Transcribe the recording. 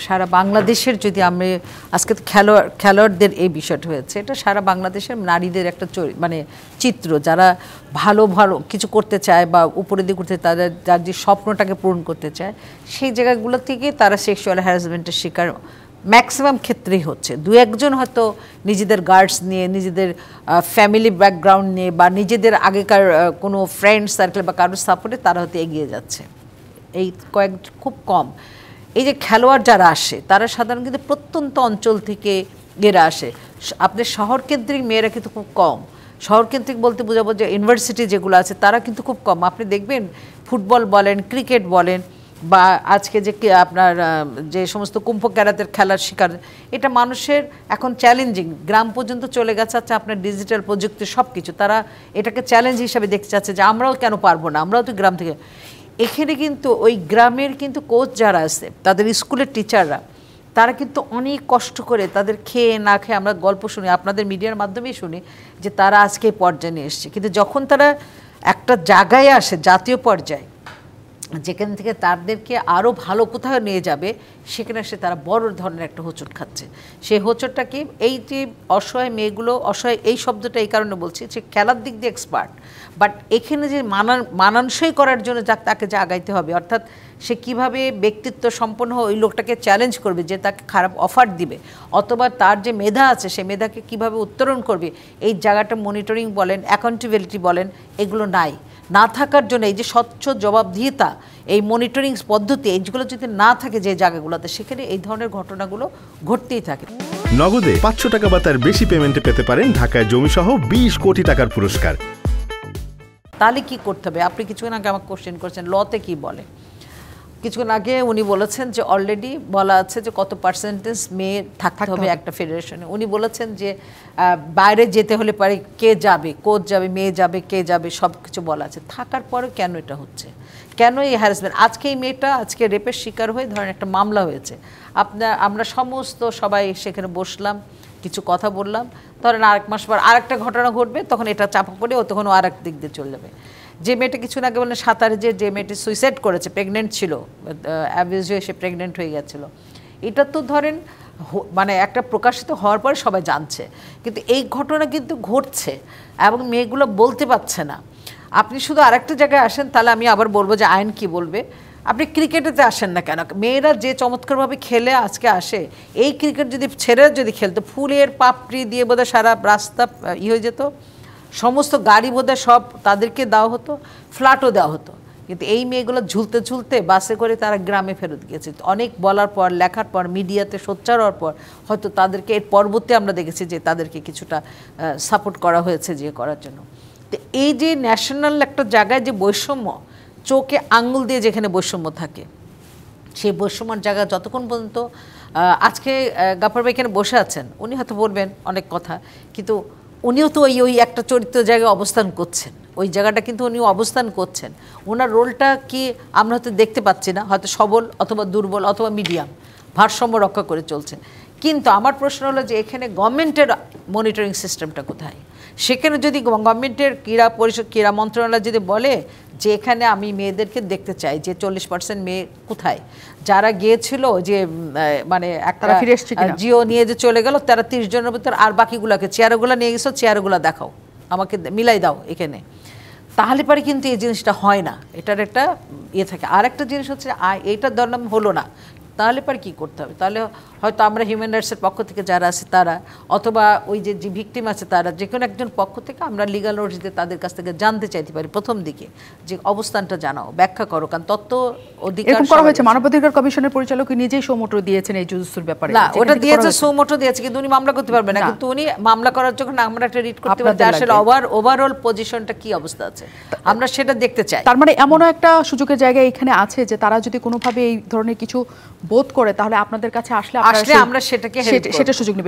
সারা বাংলাদেশের যদি আমরা আজকে তো খেলোয়াড়দের এই বিষয়টা হয়েছে, এটা সারা বাংলাদেশের নারীদের একটা মানে চিত্র, যারা ভালো ভালো কিছু করতে চায় বা উপরে দিকে করতে তাদের যার যে স্বপ্নটাকে পূরণ করতে চায়, সেই জায়গাগুলো থেকে তারা সেক্সুয়াল হ্যারাসমেন্টের শিকার ম্যাক্সিমাম ক্ষেত্রেই হচ্ছে। দু একজন হয়তো নিজেদের গার্ডস নিয়ে, নিজেদের ফ্যামিলি ব্যাকগ্রাউন্ড নিয়ে বা নিজেদের আগেকার কোনো ফ্রেন্ড সার্কেল বা কারোর সাপোর্টে তারা হয়তো এগিয়ে যাচ্ছে, এই খুব কম। এই যে খেলোয়াড় যারা আসে তারা সাধারণত কিন্তু প্রত্যন্ত অঞ্চল থেকে এরা আসে। আপনার শহরকেন্দ্রিক মেয়েরা কিন্তু খুব কম। শহরকেন্দ্রিক বলতে বোঝাবো যে ইউনিভার্সিটি যেগুলো আছে তারা কিন্তু খুব কম। আপনি দেখবেন ফুটবল বলেন, ক্রিকেট বলেন, বা আজকে যে আপনার যে সমস্ত কুম্ভ ক্যারাতের খেলার শিকার, এটা মানুষের এখন চ্যালেঞ্জিং, গ্রাম পর্যন্ত চলে গেছে। আচ্ছা, আপনার ডিজিটাল প্রযুক্তি সব কিছু, তারা এটাকে চ্যালেঞ্জ হিসাবে দেখতে চাচ্ছে যে আমরাও কেন পারবো না, আমরাও তো গ্রাম থেকে। এখানে কিন্তু ওই গ্রামের কিন্তু কোচ যারা আছে, তাদের স্কুলের টিচাররা, তারা কিন্তু অনেক কষ্ট করে তাদের খেয়ে না খেয়ে, আমরা গল্প শুনি, আপনাদের মিডিয়ার মাধ্যমেই শুনি যে তারা আজকে এই পর্যায়ে নিয়ে এসছে। কিন্তু যখন তারা একটা জায়গায় আসে, জাতীয় পর্যায়ে, যেখান থেকে তাদেরকে আরও ভালো কোথাও নিয়ে যাবে, সেখানে এসে তারা বড় ধরনের একটা হোঁচট খাচ্ছে। সেই হোঁচটটা কি, এই যে অসহায় মেয়েগুলো, অসহায় এই শব্দটা এই কারণে বলছি যে খেলার দিক দিয়ে এক্সপার্ট, বাট এখানে যে মানানসই করার জন্য তাকে যে আগাইতে হবে, অর্থাৎ সে কিভাবে ব্যক্তিত্ব সম্পন্ন ওই লোকটাকে চ্যালেঞ্জ করবে যে তাকে খারাপ অফার দিবে, অথবা তার যে মেধা আছে সেই মেধাকে কিভাবে উত্তরণ করবে, এই জায়গাটা মনিটরিং বলেন, অ্যাকাউন্টেবিলিটি বলেন, এগুলো নাই। না থাকার জন্য এই যে স্বচ্ছ জবাবদিহিতা, এই মনিটরিং পদ্ধতি, এইগুলো যদি না থাকে যে জায়গাগুলোতে, সেখানে এই ধরনের ঘটনাগুলো ঘটতেই থাকে। নগদে 500 টাকা বা তার বেশি পেমেন্টে পেতে পারেন ঢাকায় জমিসহ 20 কোটি টাকার পুরস্কার। তাহলে কি করতে হবে? আপনি কিছুক্ষণ আগে আমাকে কোশ্চেন করেছেন লতে কি বলে। কিছুক্ষণ আগে উনি বলেছেন যে অলরেডি বলা আছে যে কত পার্সেন্টেজ মেয়ে থাকতে হবে একটা ফেডারেশনে। উনি বলেছেন যে বাইরে যেতে হলে পারে কে যাবে, কোচ যাবে, মেয়ে যাবে, কে যাবে, সব কিছু বলা আছে। থাকার পরে কেন এটা হচ্ছে, কেন এই হ্যারাসমেন্ট? আজকে এই মেয়েটা আজকে রেপের শিকার হয়ে ধরেন একটা মামলা হয়েছে, আমরা সমস্ত সবাই সেখানে বসলাম, কিছু কথা বললাম, ধরেন আরেক মাস পর আরেকটা ঘটনা ঘটবে, তখন এটা চাপা পড়ে ও তখন আর এক দিক দিয়ে চলে যাবে। যে মেয়েটা কিছুদিন আগে বললেন সাঁতারে যে মেয়েটি সুইসাইড করেছে, প্রেগনেন্ট ছিল, অ্যাবিউজ হয়ে সে প্রেগনেন্ট হয়ে গেছিলো, এটা তো ধরেন মানে একটা প্রকাশিত হওয়ার পরে সবাই জানছে, কিন্তু এই ঘটনা কিন্তু ঘটছে এবং মেয়েগুলো বলতে পারছে না। আপনি শুধু আরেকটা জায়গায় আসেন, তাহলে আমি আবার বলবো যে আইন কি বলবে। আপনি ক্রিকেটেতে আসেন না কেন? মেয়েরা যে চমৎকারভাবে খেলে আজকে আসে, এই ক্রিকেট যদি ছেড়ে যদি খেলতো, ফুলের পাপড়ি দিয়ে বোধহয় সারা রাস্তা হয়ে যেত, সমস্ত গাড়ি বোধহয় সব তাদেরকে দেওয়া হতো, ফ্ল্যাটও দেওয়া হতো। কিন্তু এই মেয়েগুলো ঝুলতে ঝুলতে বাসে করে তারা গ্রামে ফেরত গিয়েছে। অনেক বলার পর, লেখার পর, মিডিয়াতে সোচ্চার হওয়ার পর হয়তো তাদেরকে এর পরবর্তী আমরা দেখেছি যে তাদেরকে কিছুটা সাপোর্ট করা হয়েছে যে করার জন্য। তো এই যে ন্যাশনাল একটা জায়গায় যে বৈষম্য, চোখে আঙুল দিয়ে যেখানে বৈষম্য থাকে, সেই বৈষম্যর জায়গা যতক্ষণ পর্যন্ত আজকে গাফার ভাই এখানে বসে আছেন, উনি হয়তো বলবেন অনেক কথা, কিন্তু উনিও তো ওই একটা চরিত্র জায়গায় অবস্থান করছেন, ওই জায়গাটা কিন্তু উনিও অবস্থান করছেন। ওনার রোলটা কি আমরা হয়তো দেখতে পাচ্ছি না, হয়তো সবল অথবা দুর্বল অথবা মিডিয়াম, ভারসাম্য রক্ষা করে চলছেন। কিন্তু আমার প্রশ্ন হলো যে এখানে গভর্নমেন্টের মনিটরিং সিস্টেমটা কোথায়? সেখানে যদি গভর্নমেন্টের ক্রীড়া পরিষদ, ক্রীড়া মন্ত্রণালয় যদি বলে যে এখানে আমি মেয়েদেরকে দেখতে চাই, যে 40% মেয়ে কোথায়, যারা গিয়েছিল যে মানে একটা জিও নিয়ে যে চলে গেল, তারা 30 জনের ভিতর, আর বাকিগুলোকে চেয়ারগুলো নিয়ে গেছো, চেয়ারগুলো দেখাও, আমাকে মিলাই দাও এখানে, তাহলে পরে কিন্তু এই জিনিসটা হয় না, এটার একটা থাকে। আর একটা জিনিস হচ্ছে এইটার ধরলাম হলো না, তাহলে পরে কী করতে হবে? তাহলে হয়তো আমরা হিউম্যান রাইটসের পক্ষ থেকে যারা আছে তারা, অথবা ওই যে ভিকটিম আছে তারা, যে কোনো একজন পক্ষ থেকে আমরা লিগাল নোটিশ দিয়ে তাদের কাছ থেকে জানতে চাইতে পারি প্রথম দিকে যে অবস্থানটা জানাও, ব্যাখ্যা করো, কারণ তত্ত্ব অধিকার করা হয়েছে। মানবাধিকার কমিশনের পরিচালক নিজেই সৌমোটো দিয়েছেন এই জুজুৎসুর ব্যাপারে। না, ওটা দিয়েছে, সৌমোটো দিয়েছে, কিন্তু উনি মামলা করতে পারবেন না। কিন্তু উনি মামলা করার জন্য আমরা একটা রিড করতে পারি আসলে ওভারঅল পজিশনটা কি অবস্থা আছে, আমরা সেটা দেখতে চাই। তার মানে এমনও একটা সুযোগের জায়গা এখানে আছে যে তারা যদি কোনোভাবে এই ধরনের কিছু বোধ করে, তাহলে আপনাদের কাছে আসলে আমরা সেটাকে সেটা সুযোগ নেবেন।